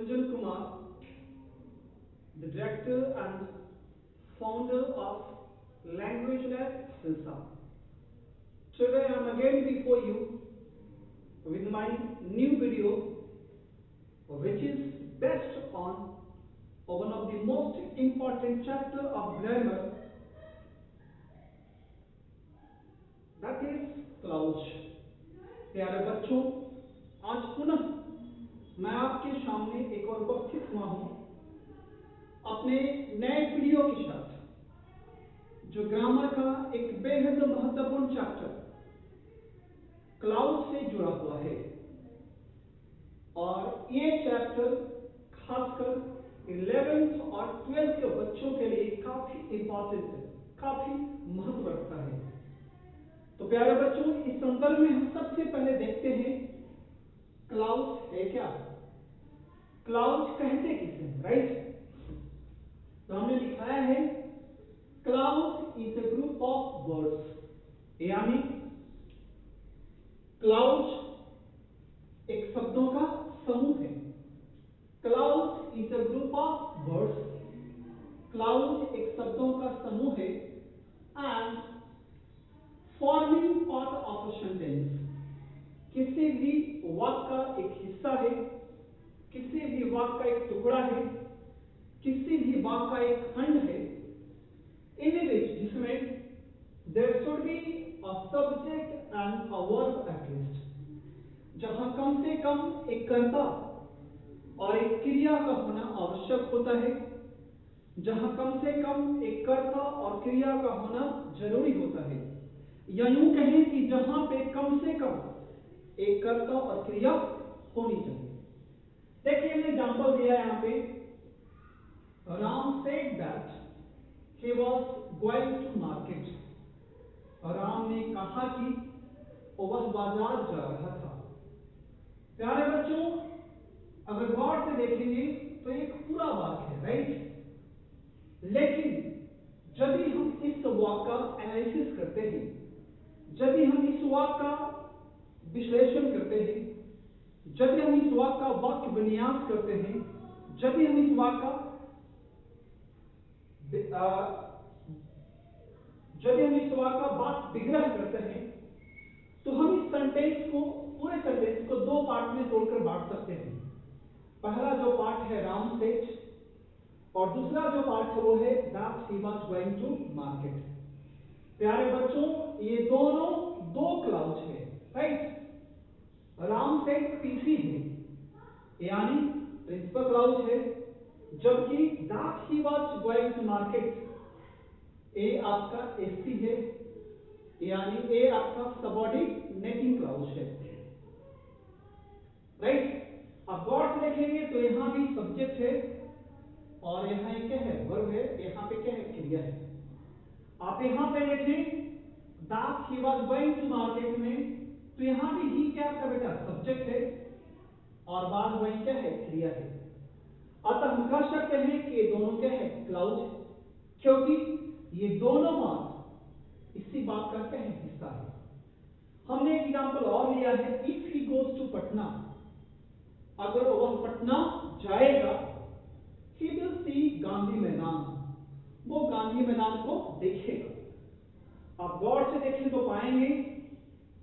Sujan Kumar, the director and founder of Language Lab Silsa. Today I am again before you with my new video, which is based on one of the most important chapter of grammar, that is clause. प्यारे बच्चों, आज पुनः मैं आपके सामने एक और उपस्थित हुआ हूं अपने नए वीडियो के साथ, जो ग्रामर का एक बेहद महत्वपूर्ण चैप्टर क्लाउज से जुड़ा हुआ है। और ये चैप्टर खासकर 11th और 12th के बच्चों के लिए काफी इंपॉर्टेंट है, काफी महत्व रखता है। तो प्यारे बच्चों, इस संदर्भ में हम सबसे पहले देखते हैं क्लाउज है क्या, क्लाउज कहते किसे हैं, राइट। तो हमने लिखाया है clause is a group of words, यानी क्लाउज एक शब्दों का समूह है। Clause is a group of words, clause एक शब्दों का समूह है and forming part of a sentence, किसी भी वाक्य का एक हिस्सा है, किसी भी वाक्य का एक टुकड़ा है, किसी भी वाक्य का एक खंड है, इन विच जिसमें there should be a subject and a verb at least, जहां कम से कम एक कर्ता और एक क्रिया का होना आवश्यक होता है, जहां कम से कम एक कर्ता और क्रिया का होना जरूरी होता है, या यूं कहें कि जहां पे कम से कम एक कर्ता और क्रिया होनी चाहिए। देखिए, हमने एग्जांपल दिया है यहां पे, Ram said that he was going to market. Ram ने कहा कि वह बाजार जा रहा था। प्यारे बच्चों, अगर गौर से देखेंगे तो एक पूरा वाक्य है, राइट। लेकिन यदि हम इस वाक्य का एनालिसिस करते हैं, यदि हम इस वाक्य का विश्लेषण करते हैं, यदि हम इस वाक्य का वाक्य विन्यास करते हैं, यदि हम इस वाक्य का वाक्य विग्रह करते हैं, तो हम इस सेंटेंस को, पूरे सेंटेंस को दो पार्ट में तोड़कर बांट सकते हैं। पहला जो पार्ट है राम सेड, और दूसरा जो पार्ट है वो है that he was going to market. प्यारे बच्चों, ये दोनों दो क्लाउज है, राइट। राम सेड पीसी है, यानी प्रिंसिपल क्लाउज है, जबकि that he was going to market a आपका एसटी है, यानी ए आपका सबऑर्डिनेटिंग क्लाउज है, राइट। अब गौर से देखेंगे तो यहां भी सब्जेक्ट है और यहां एक क्या है, वर्ब है, यहां पे क्या है, क्रिया है। आप यहां पे देखें that he was going to market में, तो यहां भी ही क्या आपका बेटा सब्जेक्ट है और वाज गोइंग क्या है, क्रिया है। अतः हम कह सकते हैं कि ये दोनों क्या है, क्लाउज, क्योंकि ये दोनों बात इसी बात का क्या है, हिस्सा है। हमने एक एग्जांपल और लिया है, if he goes to Patna, अगर वह पटना जाएगा, ही विल सी गांधी मैदान, वो गांधी मैदान को देखेगा। आप गौर से देखें तो पाएंगे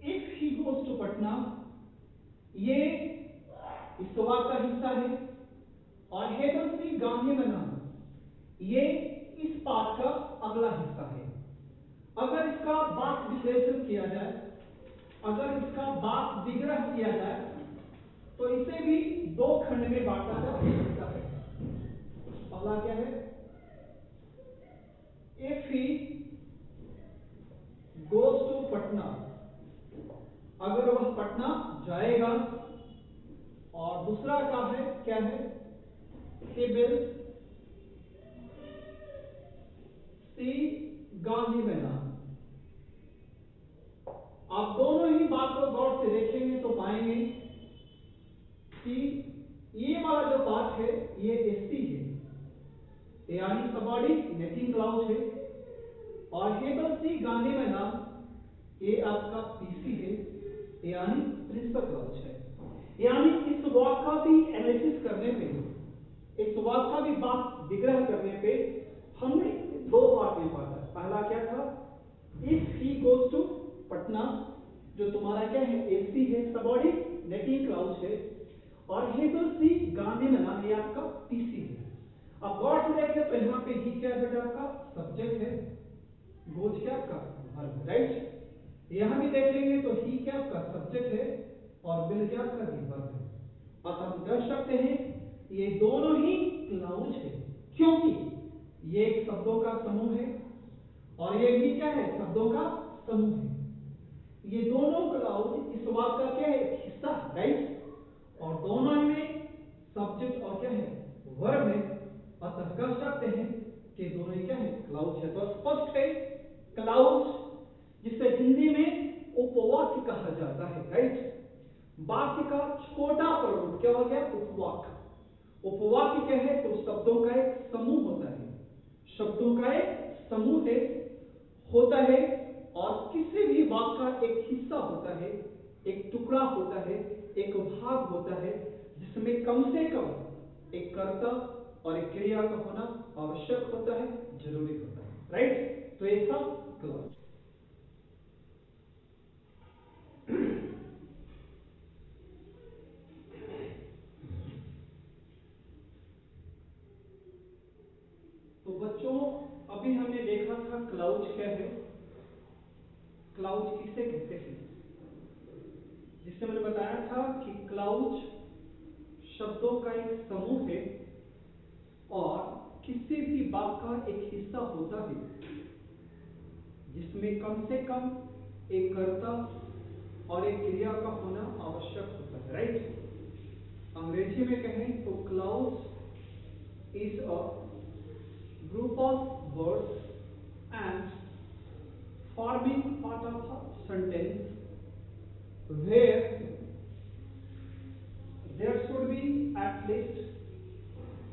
if he goes to Patna ये इस वाक्य का हिस्सा है, और he will see गांधी मैदान ये इस पाठ का अगला हिस्सा है। अगर इसका वाक्य विश्लेषण किया जाए, अगर इसका वाक्य विग्रह किया जाए, तो इसे भी दो खंड में बांटा जा सकता है। पहला क्या है, if he goes to Patna, अगर वह पटना जाएगा, और दूसरा का है क्या है, he will see गांधी मैदान। आप दोनों ही बात को गौर से देखेंगे तो पाएंगे कि ये वाला जो पार्ट है ये एसटी है, यानी सबऑर्डिनेटिंग क्लाउज है, और he will see गांधी मैदान ये आपका पीसी है, यानी प्रिंसिपल क्लाउज है। यानी इस वाक्य का भी एनालिसिस करने पे हमारा क्या है, एसी है, सबऑर्डिनेटिंग क्लाउज है, और हेजल सी गांधी मैदान ये आपका टीसी है। अब गौर से देखिए तो यहाँ पे ही क्या है बेटा, आपका सब्जेक्ट है, गोज क्या आपका वर्ब, राइट। यहाँ भी देखेंगे तो ही क्या आपका सब्जेक्ट है और बिल क्या आपका वर्ब है। अतः हम कह सकते हैं ये दोनों ही क्लाउज है, क्योंकि ये एक शब्दों का समूह है और ये भी क्या है, शब्दों का समूह है। ये दोनों क्लाउज इस वाक्य का क्या है, एक हिस्सा, राइट, और दोनों में सब्जेक्ट और क्या है, वर्ब है। अतः कह सकते हैं कि दोनों ही क्या है, क्लाउज है। तो स्पष्ट है क्लाउज, जिसे हिंदी में उपवाक्य कहा जाता है, राइट। वाक्य का छोटा प्रारूप क्या हो गया, उपवाक्य। उपवाक्य क्या है, तो शब्दों का एक समूह होता है, शब्दों का एक समूह है होता है, और किसी भी वाक्य का एक हिस्सा होता है, एक टुकड़ा होता है, एक भाग होता है, जिसमें कम से कम एक कर्ता और एक क्रिया का होना आवश्यक होता है, जरूरी होता है, राइट। तो ये सब क्लाउज। तो बच्चों अभी हमने देखा था क्लाउज क्या है, क्लाउज किसे कहते हैं, जिससे मैंने बताया था कि क्लाउज शब्दों का एक समूह है और किसी भी वाक्य का एक हिस्सा होता है, जिसमें कम से कम एक कर्ता और एक क्रिया का होना आवश्यक होता है, राइट। अंग्रेजी में कहें तो clause is a group of words and forming part of a sentence where there should be at least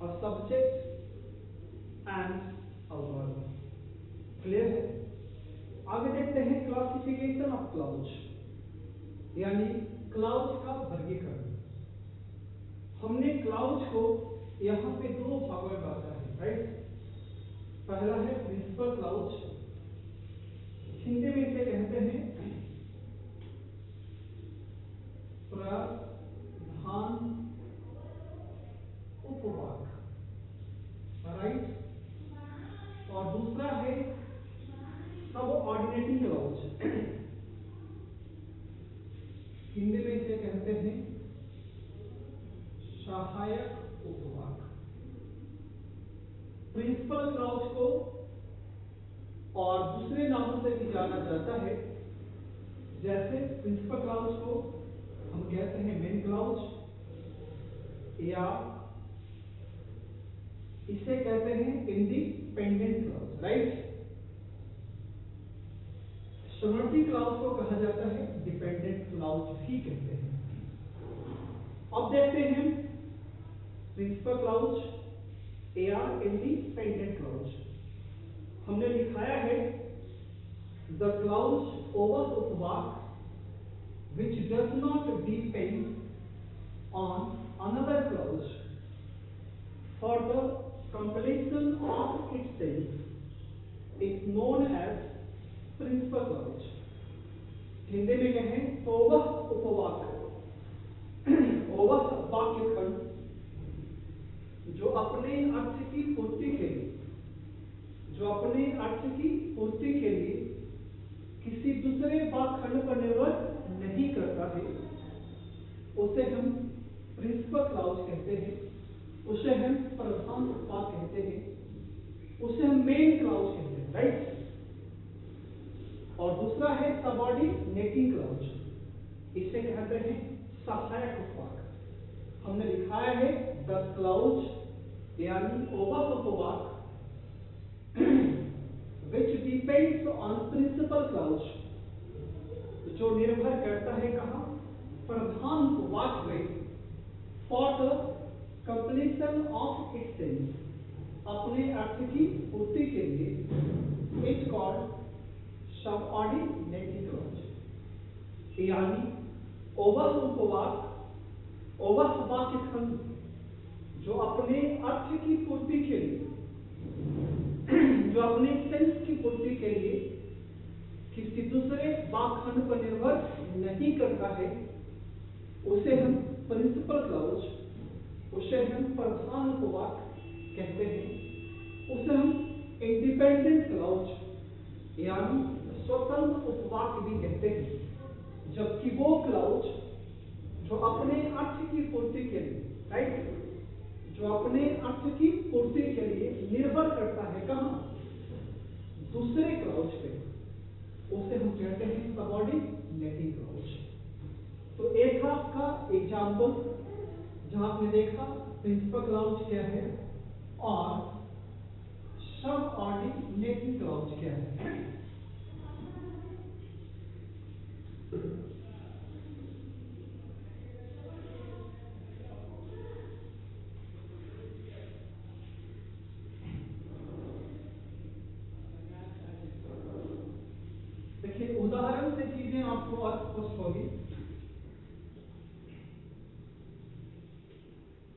a subject and a verb. Clear है। आगे देखते हैं क्लासिफिकेशन ऑफ क्लाउज, यानी क्लाउज का वर्गीकरण। हमने क्लाउज को यहाँ पे दो भागों में बांटा है, राइट। पहला है प्रिंसिपल क्लाउज, हिंदी में इसे कहते हैं प्रधान उपवाक्य, राइट। और दूसरा है सबऑर्डिनेटिंग क्लाउज, हिंदी में इसे कहते हैं सहायक उपवाक्य। प्रिंसिपल क्लाउज को और दूसरे नामों से भी जाना जाता है, जैसे प्रिंसिपल क्लाउज को हम कहते हैं मेन क्लाउज, या इसे कहते हैं independent clause, right. Subordinating clause को कहा जाता है डिपेंडेंट क्लाउज भी कहते हैं। अब देखते हैं प्रिंसिपल क्लाउज या इंडिपेंडेंट क्लाउज। हमने दिखाया है द क्लाउज ओवर उपवाक्य which does not depend on another clause for the completion of its sense is known as principal clause। Hindi में कहें तो वह उपवाक्य, वह वाक्य खंड जो अपने अर्थ की पूर्ति के लिए, जो अपने अर्थ की पूर्ति के लिए किसी दूसरे वाक्य खंड पर निर्भर नहीं करता है, उसे हम प्रिंसिपल क्लाउज कहते हैं, उसे हम प्रधान उपवाक्य कहते हैं, उसे हम मेन क्लाउज कहते हैं, राइट। और दूसरा है सबऑर्डिनेटिंग क्लाउज, इसे कहते हैं सहायक उपवाक्य। हमने दिखाया है द क्लाउज यानी ओवर उपवाक्य which depends on principal clause, जो निर्भर करता है कहाँ, प्रधान उपवाक्य में, for the completion of its sense, अपने अर्थ की पूर्ति के लिए, is called subordinating clause। यानी ओवर उपवाक्य, ओवर वाक्य खंड जो अपने अर्थ की पूर्ति के लिए, जो अपने सेंस की पूर्ति के लिए किसी दूसरे वाक्खंड पर निर्भर नहीं करता है, उसे हम प्रिंसिपल क्लाउज, उसे हम प्रधान उपवाक कहते हैं, उसे हम इंडिपेंडेंट क्लाउज यानी स्वतंत्र उपवाक भी कहते हैं। जबकि वो क्लाउज जो अपने अर्थ की पूर्ति के लिए, राइट, जो अपने अर्थ की पूर्ति के लिए निर्भर करता है कहाँ, दूसरे क्लाउज पे, उसे हम कहते हैं सबऑर्डिनेटिंग क्लाउज। तो एक था आपका एग्जाम्पल जहां आपने देखा प्रिंसिपल क्लाउज क्या है और सबऑर्डिनेटिंग क्लाउज क्या है। देखिए उदाहरण से चीजें आपको और स्पष्ट होगी।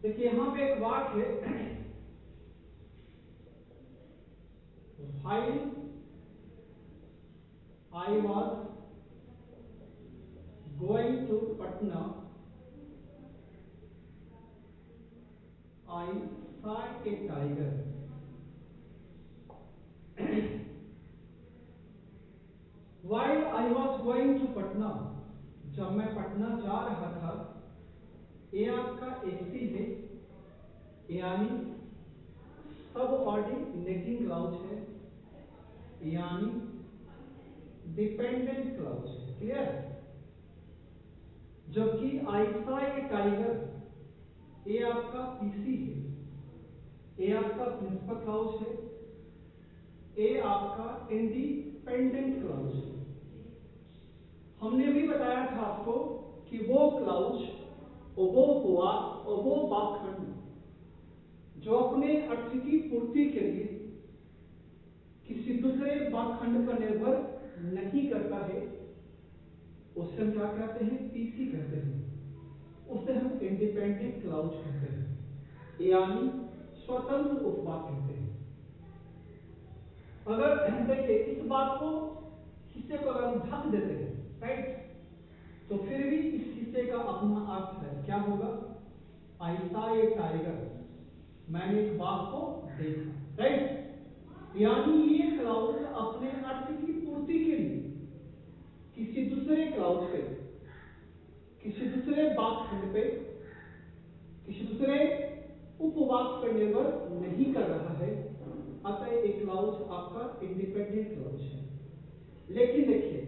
देखिए यहां पे एक वाक्य है, while I was going to Patna, I saw a tiger. While I was going to Patna, जब मैं पटना जा रहा था, ये आपका एसी है यानी सबऑर्डिनेटिंग क्लाउज है यानी डिपेंडेंट क्लाउज है, क्लियर। जबकि आइसा ए टाइगर, ये आपका पीसी है, ये आपका प्रिंसिपल क्लाउज है, ये आपका इंडिपेंडेंट क्लाउज है। हमने भी बताया था आपको कि वो क्लाउज और वो हुआ और वो वाक्खंड जो अपने अर्थ की पूर्ति के लिए किसी दूसरे वाक्खंड पर निर्भर नहीं करता है, उसे हम क्या कहते हैं, पीसी कहते हैं, उसे हम इंडिपेंडेंट क्लाउज कहते हैं यानी स्वतंत्र उपवाक कहते हैं। अगर देखिए इस बात को, हिस्से को अगर हम ढक देते हैं, राइट, तो फिर भी इस हिस्से का अपना अर्थ है, क्या होगा, आई सॉ ए टाइगर, मैंने एक बाघ को देखा, राइट। यानी ये क्लाउज अपने अर्थ की पूर्ति के लिए किसी दूसरे क्लाउज पे, किसी दूसरे वाक्खंड पे, किसी दूसरे उपवाक पर निर्भर नहीं कर रहा है, अतः एक क्लाउज आपका इंडिपेंडेंट क्लाउज है। लेकिन देखिए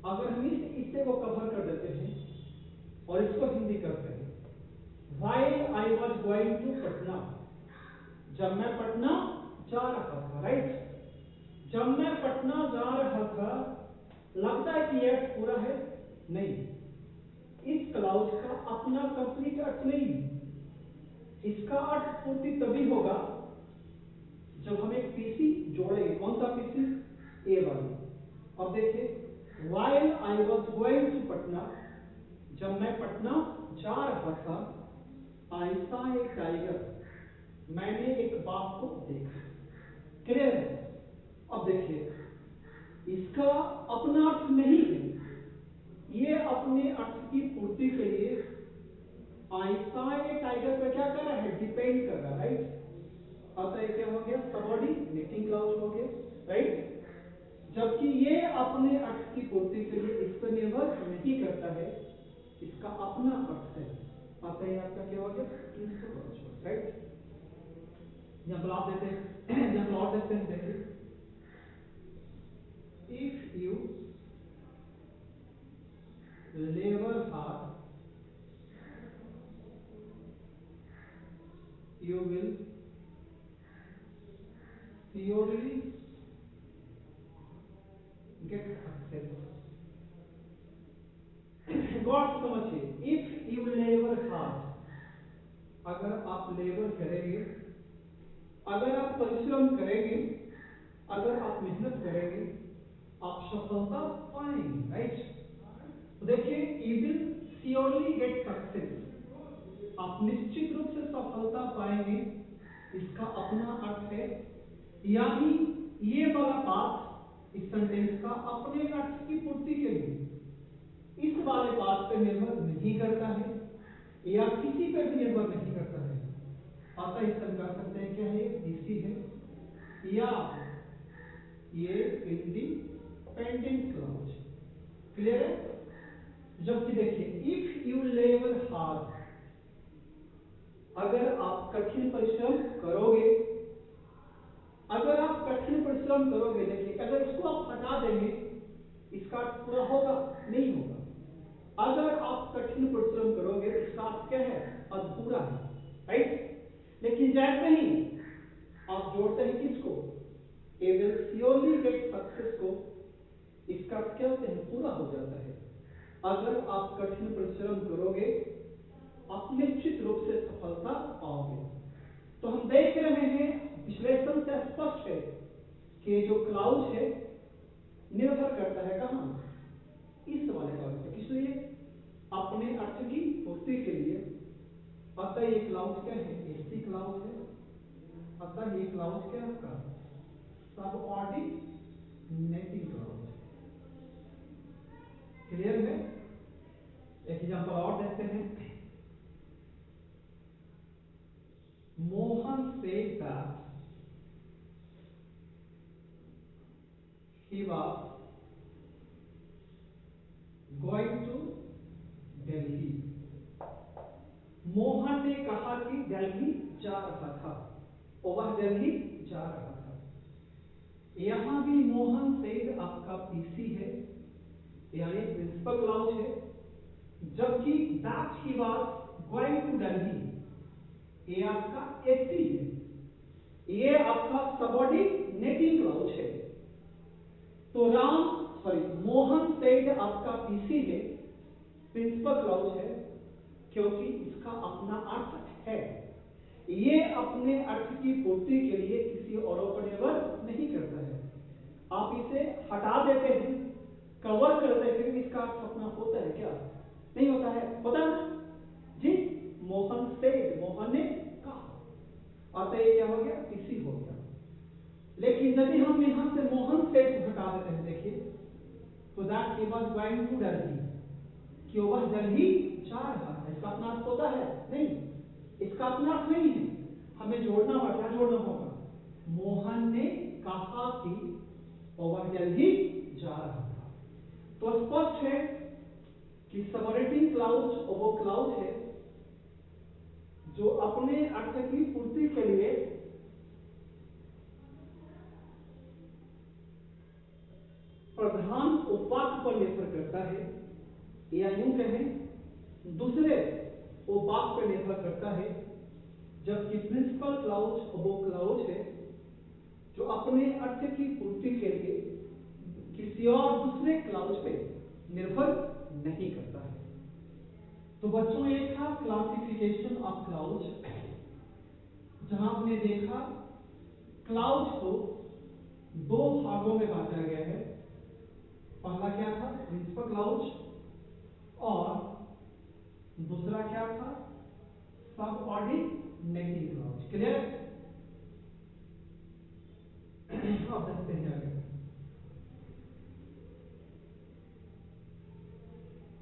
अगर हम इस हिस्से को कवर कर देते हैं और इसको हिंदी करते हैं, while I was going to Patna, जब मैं पटना जा रहा था, राइट, जब मैं पटना जा रहा था, लगता है कि अर्थ पूरा है, नहीं, इस क्लाउज का अपना कंप्लीट अर्थ नहीं है। इसका अर्थ पूर्ति तभी होगा जब हम एक पीसी जोड़ेंगे। कौन सा पीसी, ए वाली। अब देखिए while I was going to Patna, जब मैं पटना जा रहा था, I saw a tiger, मैंने एक बाघ को देखा, क्लियर है। अब देखिए इसका अपना अर्थ नहीं है, ये अपने अर्थ की पूर्ति के लिए I saw a tiger पे क्या कर रहा है, डिपेंड कर रहा है, राइट। अतः ये क्या हो गया, सबऑर्डिनेटिंग क्लाउज हो गया, राइट। जबकि ये अपने अर्थ की पूर्ति के लिए इस पर निर्भर नहीं करता है, इसका अपना अर्थ है, अतः ये आपका क्या हो गया, प्रिंसिपल क्लाउज, राइट। एग्जाम्पल आप देते हैं, एग्जाम्पल और देखते हैं, देखिए if you labour hard you will surely get success. गौर से समझिए, इफ यू लेबर हार्ड, अगर आप लेबर करेंगे, अगर आप परिश्रम करेंगे, अगर आप मेहनत करेंगे, आप सफलता पाएंगे, राइट। तो देखिए you will surely get success, आप निश्चित रूप से सफलता पाएंगे, इसका अपना अर्थ है। यानी ये वाला बात इस सेंटेंस का अपने अर्थ की पूर्ति के लिए इस वाले पार्ट पर निर्भर नहीं करता है या किसी पर भी निर्भर नहीं करता है। अतः इससे हम कह सकते हैं क्या है, ये पीसी है या ये इंडिपेंडेंट क्लाउज। क्लियर है? जबकि देखिए, इफ यू लेबर हार्ड, अगर आप कठिन परिश्रम करोगे, अगर आप कठिन परिश्रम करोगे, देखिए अगर इसको आप हटा देंगे इसका अर्थ पूरा होगा? नहीं होगा। अगर आप कठिन परिश्रम करोगे इसका अर्थ क्या है? अधूरा है, राइट? लेकिन जैसे ही आप जोड़ते हैं किसको, ए विल श्योरली गेट सक्सेस को, इसका अर्थ क्या होता है? पूरा हो जाता है। अगर आप कठिन परिश्रम करोगे आप निश्चित रूप से सफलता पाओगे। तो हम देख रहे हैं, विश्लेषण से स्पष्ट है कि जो क्लाउज है निर्भर करता है कहां? इस वाले क्लाउज पे। किस लिए? अपने अर्थ की पूर्ति के लिए। अतः ये क्लाउज क्या है? एसी क्लाउज है। अतः ये क्लाउज क्या आपका? Subordinating clause. क्लियर है? एक एग्जांपल और देखते हैं। Mohan said that he was going to Delhi. Mohan ने कहा कि दिल्ली जा रहा था, और वह दिल्ली जा रहा था। यहां भी मोहन सेड आपका पीसी है, यानी प्रिंसिपल क्लाउज है, जबकि that he was going to Delhi ये आपका एसी है, ये आपका सबऑर्डिनेटिंग क्लाउज है। तो मोहन सेड आपका पीसी है, प्रिंसिपल क्लाउज है, क्योंकि इसका अपना अर्थ है। ये अपने अर्थ की पूर्ति के लिए किसी और पर निर्भर नहीं करता है। आप इसे हटा देते हैं, कवर करते हैं, फिर भी इसका अर्थ अपना होता है क्या? नहीं होता है। होता है ना जी? मोहन सेड, मोहन ने कहा, अतः ये क्या हो गया? पीसी हो गया। लेकिन यदि हम यहां से मोहन सेड को हटा देते हैं, देखिए, तो that he was going to Delhi, कि वह दिल्ली जा रहा है, इसका अपना अर्थ होता है? नहीं, इसका अपना अर्थ नहीं है। हमें जोड़ना होगा। क्या जोड़ना होगा? मोहन ने कहा कि और वह दिल्ली जा रहा था। तो स्पष्ट है कि सबऑर्डिनेटिंग क्लाउज वो क्लाउज है जो अपने अर्थ की पूर्ति के लिए प्रधान उपवाक्य पर निर्भर करता है, या यूं कहें दूसरे उपवाक्य पर निर्भर करता है। जबकि प्रिंसिपल क्लाउज वो क्लाउज है जो अपने अर्थ की पूर्ति के लिए किसी और दूसरे क्लाउज पे निर्भर नहीं करता है। तो बच्चों, एक था क्लासिफिकेशन ऑफ क्लाउज, जहां आपने देखा क्लाउज को दो भागों में बांटा गया है। पहला क्या था? प्रिंसिपल क्लाउज, और दूसरा क्या था? Subordinating clause. क्लियर? अब देखते हैं आगे।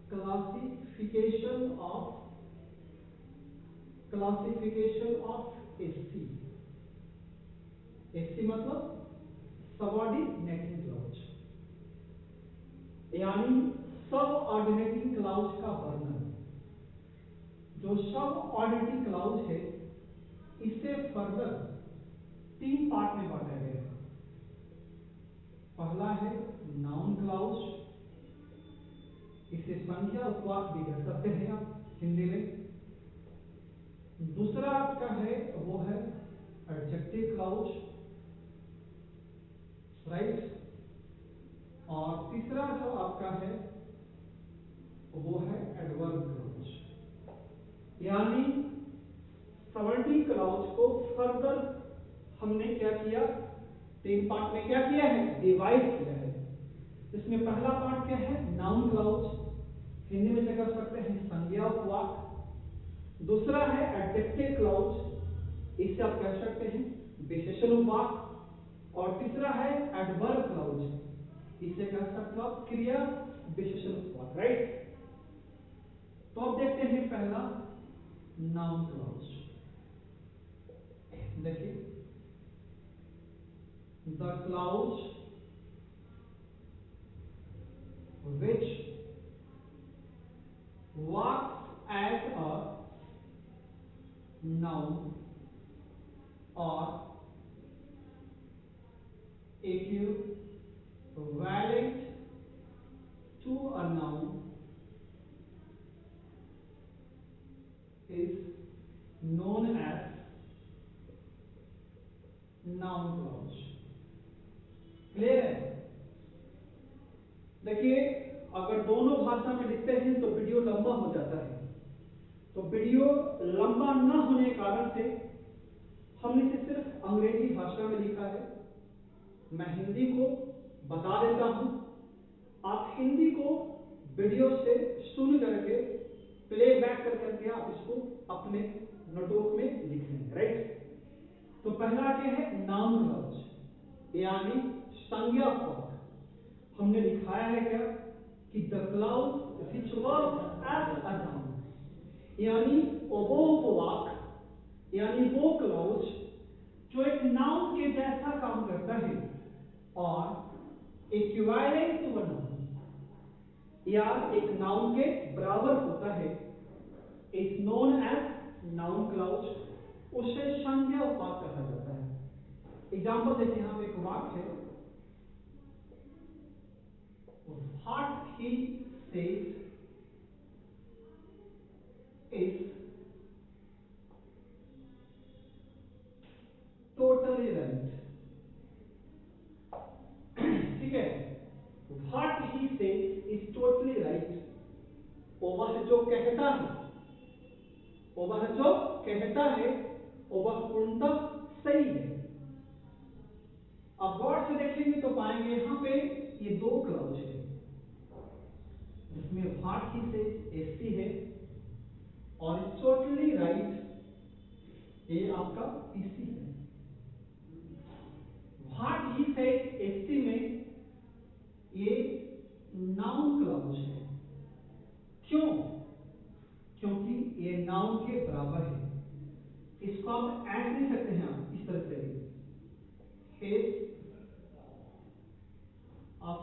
Classification of SC. एसी मतलब सबऑर्डिनेटिंग क्लाउज, यानी सबऑर्डिनेटिंग क्लाउज का वर्णन। जो सबऑर्डिनेटिंग क्लाउज है इसे फर्दर तीन पार्ट में बांटा गया है। पहला है नाउन क्लाउज, इसे संख्या उपवाक्य भी कह सकते हैं आप हिंदी में। दूसरा आपका है वो है एडजेक्टिव क्लाउज, राइट। और तीसरा जो आपका है वो है एडवर्ब क्लाउज। यानी सबऑर्डिनेटिंग क्लाउज को फर्दर हमने क्या किया? तीन पार्ट में क्या किया है? डिवाइड किया है। इसमें पहला पार्ट क्या है? नाउन क्लाउज, हिंदी में से कह सकते हैं संज्ञा उपवाक्य। दूसरा है एडजेक्टिव क्लाउज, इसे आप कह सकते हैं विशेषण उपवाक्य। और तीसरा है एडवर्ब क्लाउज, इसे कह सकते हो आप क्रिया विशेषण उत्पाद, राइट। तो अब देखते हैं पहला नाउन क्लॉज। देखिए, the clause which works as a noun or equivalent to a noun is known as noun clause। Clear है? देखिए, अगर दोनों भाषा में लिखते हैं तो वीडियो लंबा हो जाता है, तो वीडियो लंबा न होने के कारण से हमने इसे सिर्फ अंग्रेजी भाषा में लिखा है। मैं हिंदी को बता देता हूं, आप हिंदी को वीडियो से सुन करके प्लेबैक कर करके आप इसको अपने नोटबुक में लिख लेंगे, राइट। तो पहला क्या है? नाउन क्लॉज, यानी संज्ञा पद। हमने दिखाया है क्या कि the clause which works as a noun, यानी वो उपवाक, यानी वो क्लाउज जो एक नाउन के जैसा काम करता है और इक्विवेलेंट टू अ नाउन, या एक नाउन के बराबर होता है, is known as noun clause. उसे संज्ञा उपवाक कहा जाता है। एग्जाम्पल देखिए, यहां पे एक वाक्य है, what he says is totally right. ठीक है, what he says is totally right. वह जो कहता है, वह जो कहता है वह पूर्णतः सही है। अब गौर से देखेंगे तो पाएंगे यहां पे ये दो क्लाउज है, जिसमें व्हाट ही सेज एसटी है और टोटली राइट ये आपका पीसी है। व्हाट ही सेज एसटी में ये नाउन क्लाउज है। क्यों? क्योंकि ये नाउन के बराबर है। इसको आप ऐसे लिख सकते हैं, आप इस तरह से, his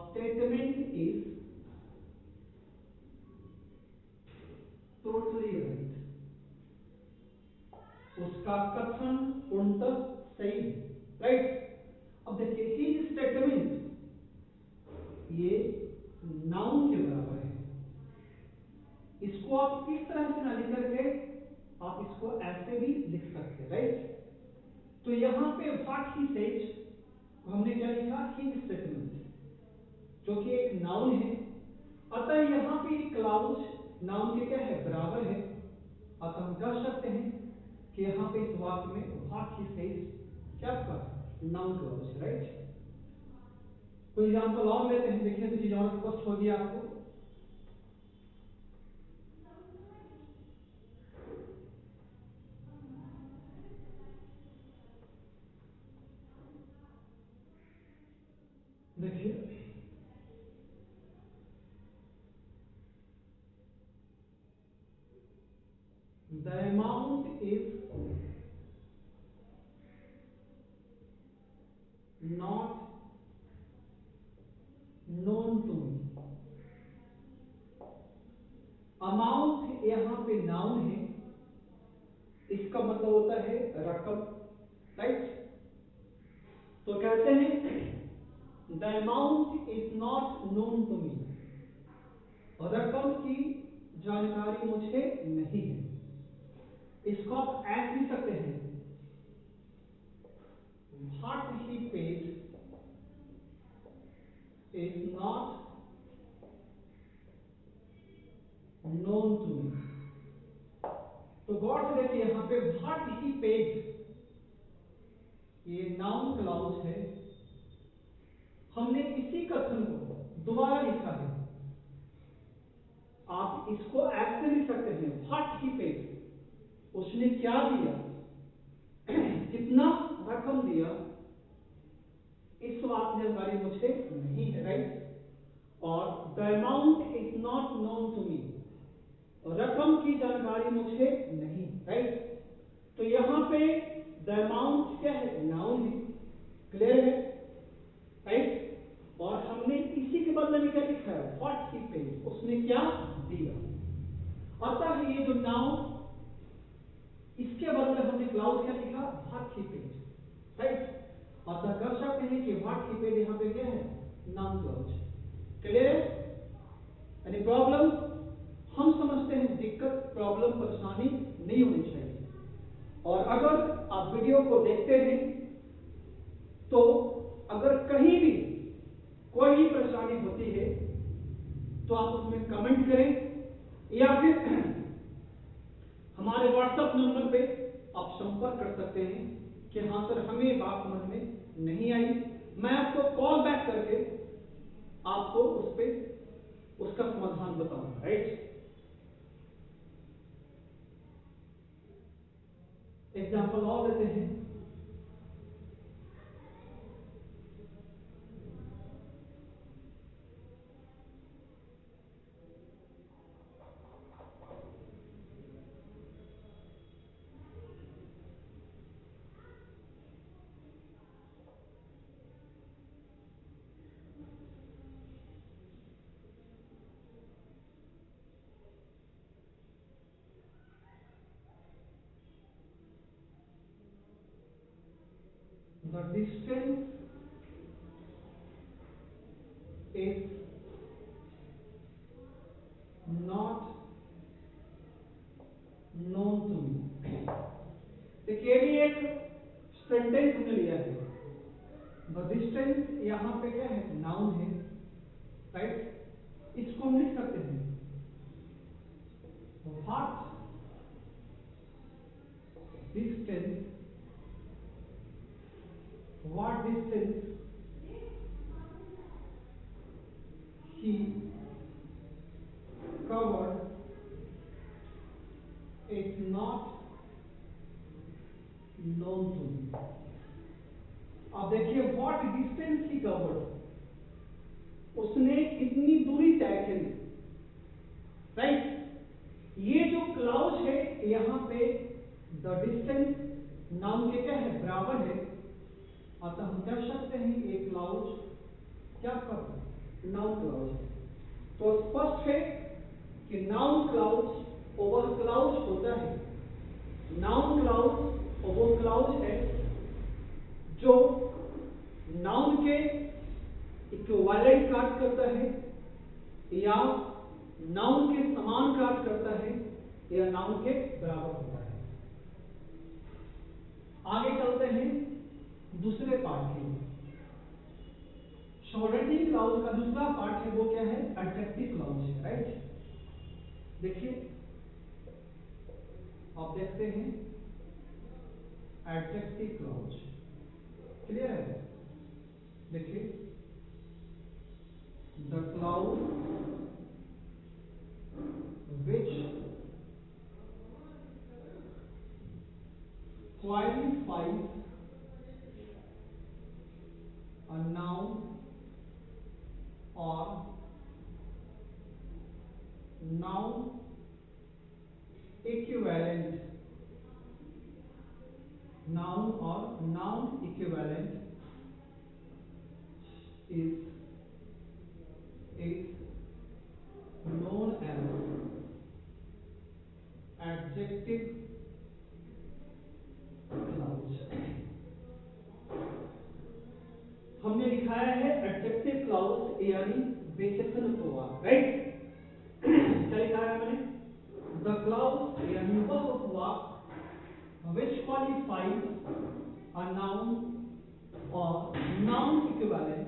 statement is totally right। उसका कथन पूर्णतः सही है, राइट। अब देखिए, his स्टेटमेंट ये नाउन के बराबर है। इसको आप इस तरह से ना लिख करके आप इसको ऐसे भी लिख सकते हैं, राइट। तो यहां पे व्हाट ही सेज हमने क्या लिखा? हिज स्टेटमेंट, जो कि एक नाउन है। अतः यहां पे ये क्लाउज नाउन के क्या है? बराबर है। अतः हम कह सकते हैं कि यहां पे इस वाक्य में व्हाट ही सेज क्या आपका नाउन क्लाउज है, राइट। कोई एग्जांपल और लेते हैं, देखिए तो चीज और स्पष्ट होगी आपको। देखिए, the amount is not known to me. Amount यहां पे नाउन है, इसका मतलब होता है रकम, राइट। तो कहते हैं the amount is not known to me, रकम की जानकारी मुझे नहीं है। इसको आप ऐसे लिख सकते हैं, what he paid is not known to me. तो गौर से देखिए, यहां पे व्हाट ही पेड ये नाउन क्लाउज है। हमने इसी कथन को दोबारा लिखा है। आप इसको ऐसे लिख सकते हैं, व्हाट ही पेड, उसने क्या दिया, कितना रकम दिया, इस बात की जानकारी मुझे नहीं है, राइट। और the amount is not known to me, रकम की जानकारी मुझे नहीं, राइट। तो यहां पे द अमाउंट क्या है, नाउन है, क्लियर है, राइट। और हमने इसी के बदले में क्या लिखा है, व्हाट ही पेड, उसने क्या दिया। अतः ये जो नाउन, इसके बदले हमने क्लाउज क्या लिखा, व्हाट ही पेड, राइट। अतः कर सकते हैं कि व्हाट ही पेड यहां पे क्या है, नाउन क्लाउज, क्लियर है। यानी प्रॉब्लम, हम समझते हैं दिक्कत, प्रॉब्लम, परेशानी नहीं होनी चाहिए। और अगर आप वीडियो को देखते हैं तो अगर कहीं भी कोई भी परेशानी होती है तो आप उसमें कमेंट करें या फिर हमारे व्हाट्सएप नंबर पे आप संपर्क कर सकते हैं कि हाँ सर हमें बात समझ में नहीं आई, मैं आपको कॉल बैक करके आपको उस पे उसका समाधान बताऊंगा, राइट। एग्जाम्पल और लेते हैं। The distance is not known to me। देखिए भी एक सेंटेंस हमने लिया है। द डिस्टेंस यहां पे क्या है, नाउन है, राइट। इसको हम लिख सकते हैं what distance, what distance he covered is not known to me। अब देखिए व्हाट डिस्टेंस ही कवर्ड, उसने कितनी दूरी तय करी, राइट। ये जो क्लाउज है यहां पे द डिस्टेंस नाउन के क्या है, बराबर है। अतः हम कह सकते हैं ये क्लाउज क्या कर, नाउन क्लाउज है। तो स्पष्ट है कि नाउन क्लाउज और वह क्लाउज होता है, नाउन क्लाउज और वो क्लाउज है जो नाउन के इक्विवेलेंट कार्य करता है या नाउन के समान कार्य करता है या नाउन के बराबर होता है। आगे चलते हैं दूसरे पार्ट की। शॉर्टेटिंग क्लाउज का दूसरा पार्ट है वो क्या है, एडजेक्टिव क्लाउज है, राइट। देखिए आप देखते हैं एडजेक्टिव क्लाउज, क्लियर है। देखिए the clause which qualifies a noun or noun equivalent, noun or noun equivalent is known as adjective clause। हमने दिखाया है एडजेक्टिव क्लाउज यानी विशेषण उपवाक, राइट। क्या लिखा है मैंने, द क्लाउज यानी वह उपवाक which qualifies a noun or noun equivalent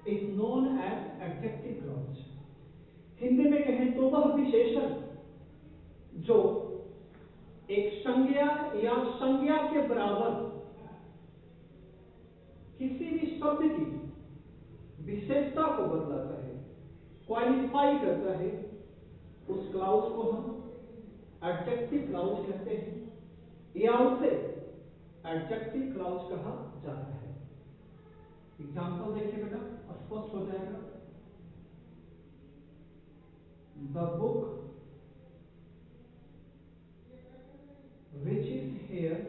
is known as adjective clause। Hindi में कहें तो वह विशेषण जो एक संज्ञा या संज्ञा के बराबर किसी भी शब्द की विशेषता को बदलाता है, क्वालिफाई करता है, उस क्लाउज को हम एडजेक्टिव क्लाउज कहते हैं या उसे एडजेक्टिव क्लाउज कहा जाता है। एग्जाम्पल देखिए बेटा, स्पष्ट हो जाएगा। The book which is here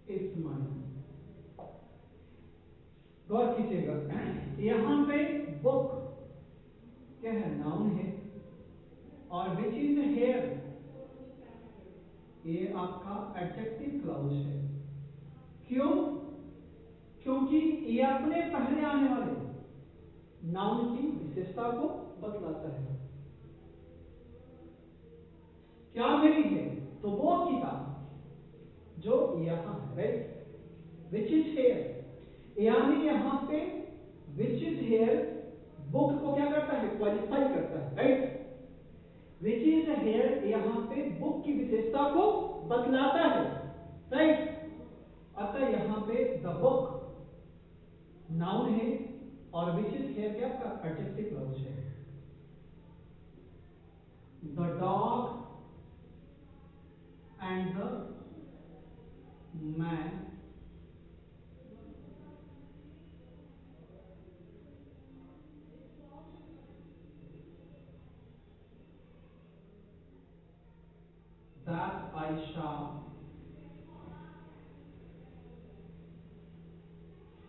is mine. गौर कीजिएगा, यहां पे बुक क्या है, नाउन है, और विच इज हेयर ये आपका एडजेक्टिव क्लाउज है। क्यों? क्योंकि ये अपने पहले आने वाले नाउन की विशेषता को बतलाता है। क्या मेरी है? तो वो किताब जो यहां है, राइट। विच इज हेयर यानी यहां पे विच इज हेयर बुक को क्या करता है, क्वालिफाई करता है, राइट। विच इज हेयर यहां पे बुक की विशेषता को बतलाता है, राइट। अतः यहां पे द बुक नाउन है और विच इज हेयर क्या आपका एडजेक्टिव क्लाउज है। The dog and the man that I shall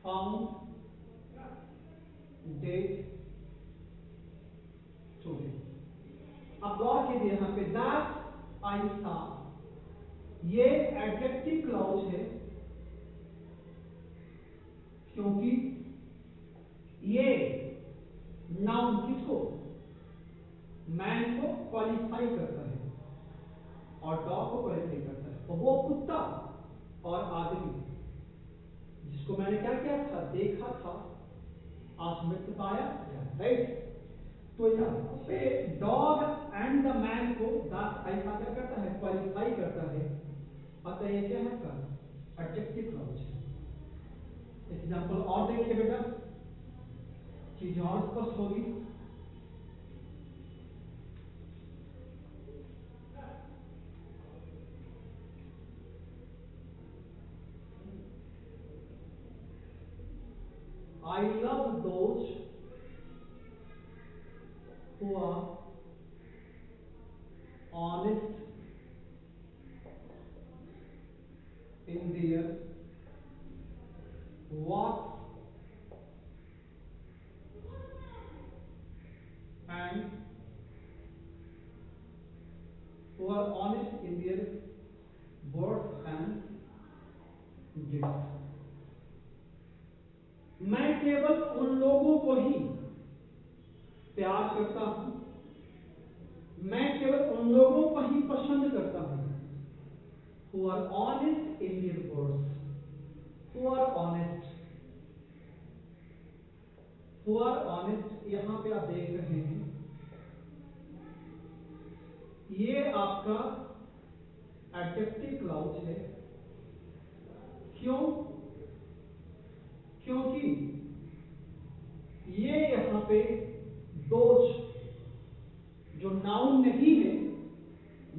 found dead today। अब गौर कीजिए यहां पे that I saw ये एडजेक्टिव क्लाउज है, क्योंकि ये नाउन किसको, मैन को क्वालिफाई करता है और डॉग को क्वालिफाई करता है। तो वो कुत्ता और आदमी जिसको मैंने क्या किया था, देखा था, आज मृत पाया गया, राइट। तो यहाँ पे डॉग एंड द मैन को दैट ऐसा क्या करता है, क्वालिफाई करता है। अतः ये क्या है आपका एडजेक्टिव क्लाउज है। एग्जाम्पल और देखिए बेटा, चीजें और स्पष्ट होगी। I love those who are honest in their works and who are honest in their words and deeds। मैं केवल उन लोगों को ही प्यार करता हूं, मैं केवल उन लोगों को ही पसंद करता हूं who are honest in their words, who are honest, who are honest। यहां पे आप देख रहे हैं ये आपका एडजेक्टिव क्लाउज है। क्यों? क्योंकि ये यहां पे दोज जो नाउन नहीं है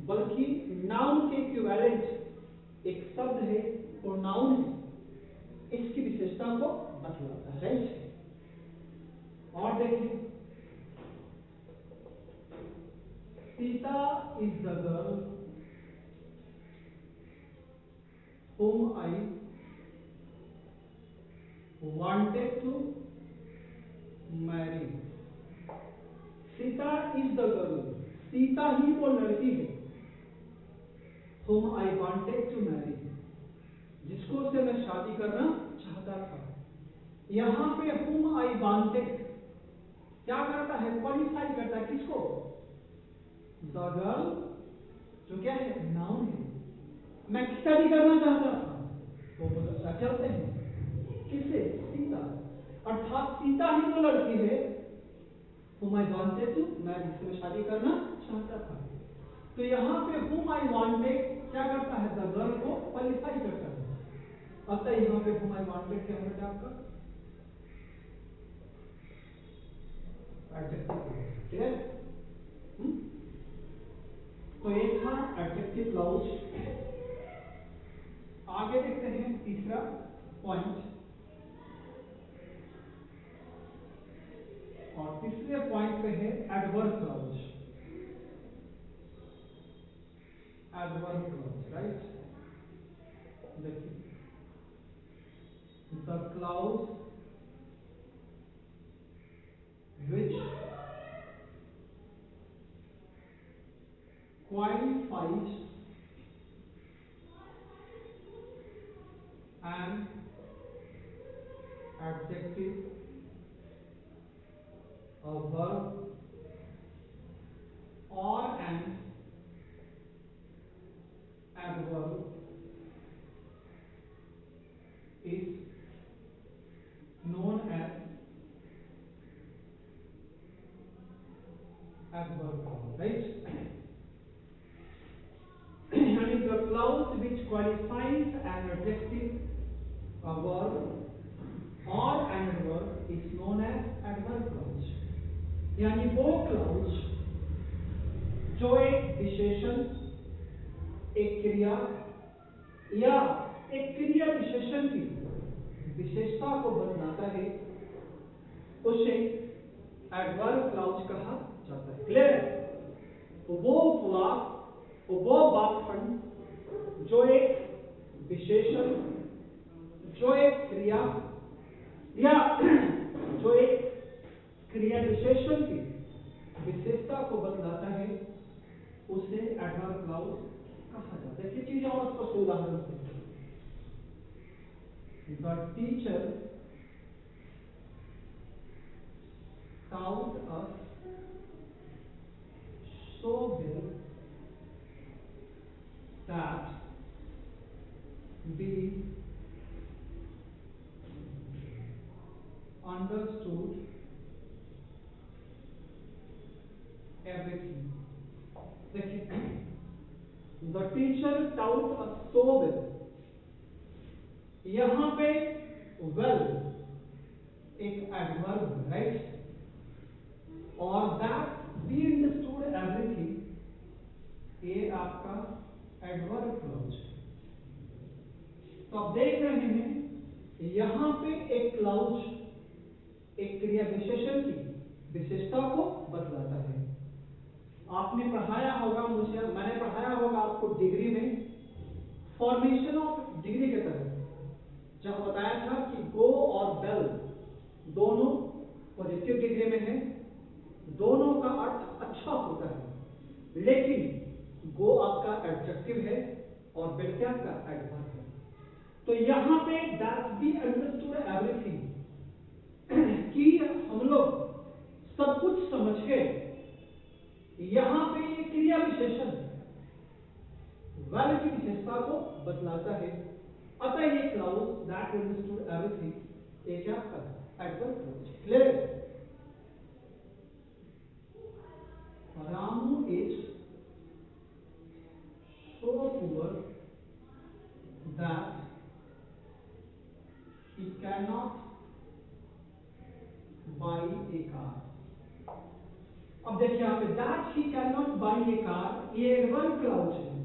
बल्कि नाउन के इक्विवेलेंट एक शब्द है और नाउन है, इसकी विशेषता को बतलाता है, राइट। और देखिए, Sita is the girl whom I wanted to marry। Sita is the girl, Sita ही वो लड़की है whom I wanted to marry, जिसको से मैं शादी करना चाहता था। यहां पे whom I wanted क्या करता है, क्वालिफाई करता है किसको, द गर्ल जो क्या है, नाउन है। मैं शादी करना चाहता था तो चलते हैं किससे, सीता, अर्थात सीता ही वो लड़की है whom I wanted to marry, जिससे मैं शादी करना चाहता था। तो यहाँ पे whom I wanted क्या करता है, द गर्ल को क्वालिफाई करता है। अतः यहाँ पे whom I wanted क्या है बेटा आपका एडजेक्टिव क्लाउज, क्लियर। तो ये था एडजेक्टिव क्लाउज। आगे देखते हैं तीसरा पॉइंट, और तीसरे point adverb clause. Adverb clause, right? देखिए, the clause which qualifies an adjective, a verb, or an adverb is known as adverb clause, right? यानी the clause which qualifies an adjective, a verb, or an adverb is known as adverb clause. यानी वो clause जो एक विशेषण, एक क्रिया या एक क्रिया विशेषण की विशेषता को बतलाता है, उसे एडवर्ब क्लाउज कहा जाता है। क्लियर है? वो वाक्यखंड जो एक विशेषण, जो एक क्रिया या जो एक क्रिया विशेषण की विशेषता को बतलाता है, उसे एडवर्ब क्लाउज कहा जाता है। देखिए चीजें और स्पष्ट उदाहरण से, the teacher taught us so well that we understood everything. देखिए, the teacher taught us so well, यहां पे well एक एडवर्ब है, राइट? और that we understood everything, ये आपका एडवर्ब क्लाउज है। तो आप देख रहे हैं यहां पे एक क्लाउज एक क्रिया विशेषण की विशेषता को बतलाता है। आपने पढ़ाया होगा, मैंने पढ़ाया होगा आपको डिग्री में, फॉर्मेशन ऑफ डिग्री के तहत, जहां बताया था कि गो और बेल दोनों पॉजिटिव डिग्री में है, दोनों का अर्थ अच्छा होता है, लेकिन गो आपका एडजेक्टिव है और बेल क्या आपका एडवर्ब है। तो यहां पे दैट वी अंडरस्टूड एवरीथिंग, कि हम लोग सब कुछ समझ गए, यहां पे ये क्रिया विशेषण वेल की विशेषता को बतलाता है। अतः ये clause that we understood everything एक आपका adverb clause. Clear? Ramu is so poor that he cannot buy a car. अब देखिए यहाँ पे that he cannot buy a car, ये एडवर्ब क्लाउज है,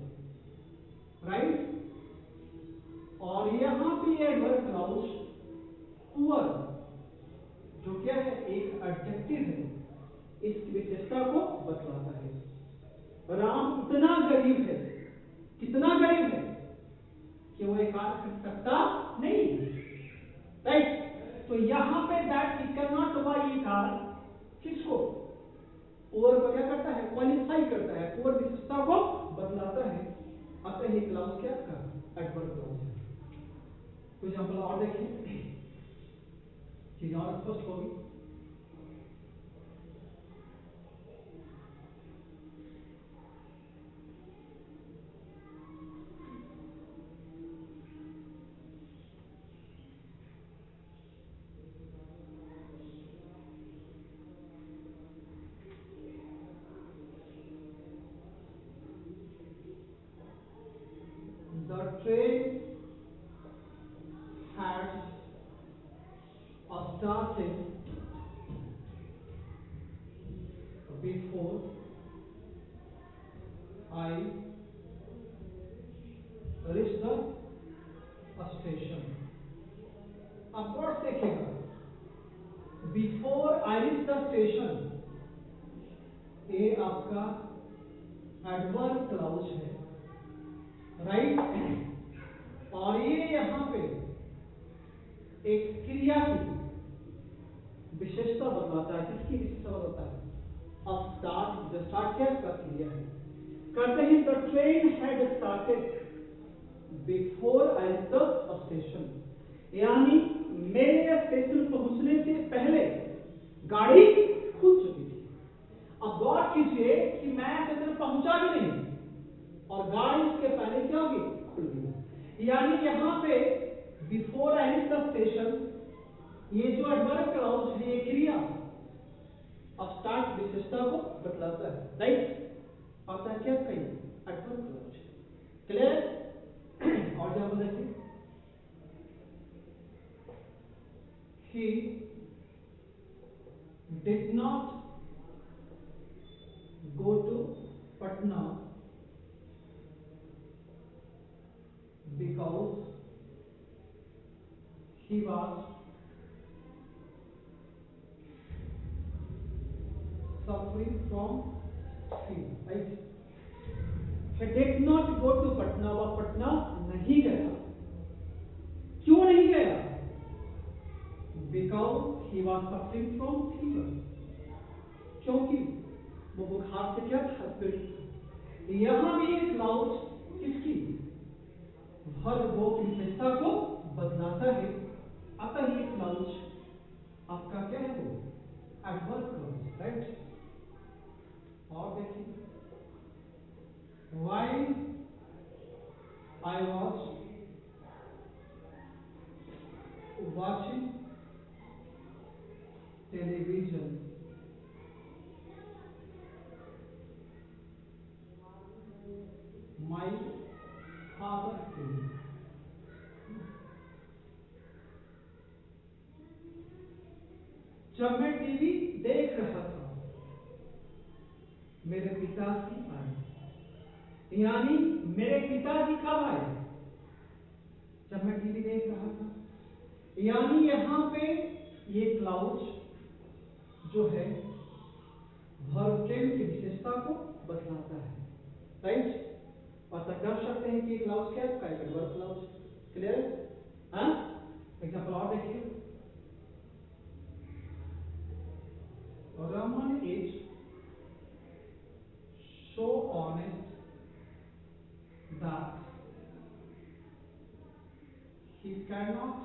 राइट? और यहाँ पे ये एडवर्ब क्लाउज पुअर, जो क्या है, एक एडजेक्टिव है, इसकी विशेषता को बतलाता है। राम इतना गरीब है, कितना गरीब है कि वो एक कार खरीद सकता नहीं, राइट? तो यहां पे that he can not buy a car किसको, पुअर को क्या करता है, क्वालिफाई करता है, पुअर विशेषता को बतलाता है। अतः ये क्लाउज क्या का एडवर्ब क्लाउज है। कुछ एग्जांपल और देखें, चीजें और स्पष्ट होगी। The train had started before I reached the station. अब गौर से देखिएगा, before I reach the station, ये आपका एडवर्ब क्लाउज है, राइट। और ये यहां पे एक क्रिया की विशेषता बताता है। किसकी विशेषता बताता है? अब स्टार्ट, जो स्टार्ट क्या का क्रिया है। कहते हैं the train had started before I reach the station, यानी मेरे स्टेशन पहुंचने से पहले गाड़ी खुल चुकी थी। अब गौर कीजिए कि मैं स्टेशन पहुंचा भी नहीं और गाड़ी उसके पहले क्या होगी? खुल गई। यानी यहां पे before I reach the station, ये जो एडवर्ब क्लाउज है ये क्रिया अब स्टार्ट विशेषता को बतलाता है, राइट। आता है क्या? कहीं एडवर्ब क्लाउज। क्लियर? और एग्जाम्पल देखिए, he did not go to Patna because he was suffering from fever, right? He did not go to Patna, वह पटना नहीं गया। क्यों नहीं गया? Because he was suffering from fever, क्योंकि वो बुखार से क्या था? पीड़ित था। यहां भी एक क्लाउज किसकी? वर्बों की विशेषता को बदलाता है। अतः ये क्लाउज आपका क्या है? वो एडवर्ब क्लाउज, राइट। और देखिए, while I was watching television, my father came. जब मैं टीवी देख रहा था मेरे पिताजी आए। यानी मेरे पिताजी कब आए? जब मैं टीवी देख रहा था। यानी यहां पे ये क्लाउज जो है वर्ब की विशेषता को बतलाता है, राइट। पता कर सकते हैं कि क्लाउज क्या है? Adverb clause. क्लियर? हाँ, एग्जांपल और देखिए, Raman is so honest that he cannot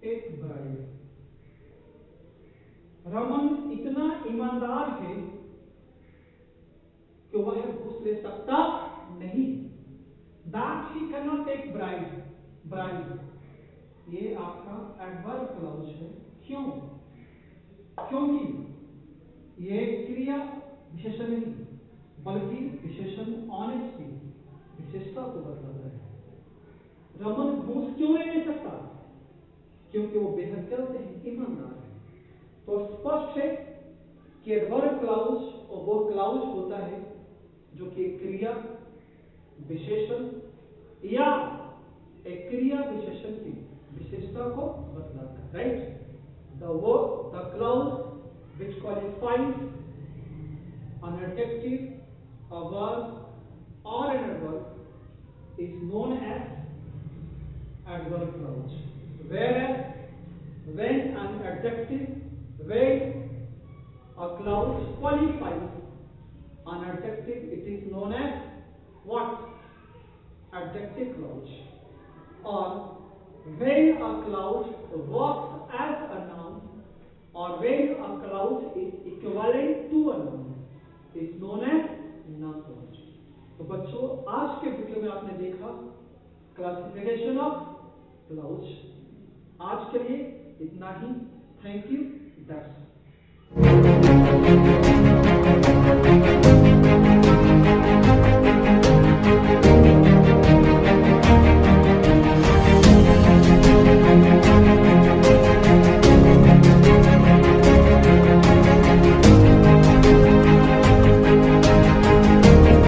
take bribe. Raman इतना ईमानदार है कि वह घूस ले सकता नहीं। That he cannot take bribe. ये आपका एडवर्ब क्लाउज है। क्यों? क्योंकि ये क्रिया विशेषण नहीं बल्कि विशेषण ऑनेस्ट की विशेषता को बतलाता है। रमन घूस क्यों नहीं ले सकता? क्योंकि वो बेहद क्या होते हैं? ईमानदार है। तो स्पष्ट है कि एडवर्ब क्लाउज और वो क्लाउज होता है जो कि क्रिया विशेषण या एक क्रिया विशेषण की विशेषता को बतलाता है, right. The clause which qualifies an adjective, a verb or an adverb is known as adverb clause. Whereas when a clause qualifies an adjective, it is known as what? Adjective clause. Or when a clause works as a noun, or when a clause is equivalent to a noun, is known as noun clause. तो बच्चों, आज के video में आपने देखा classification of clause. आज के लिए इतना ही। Thank you. दैट्स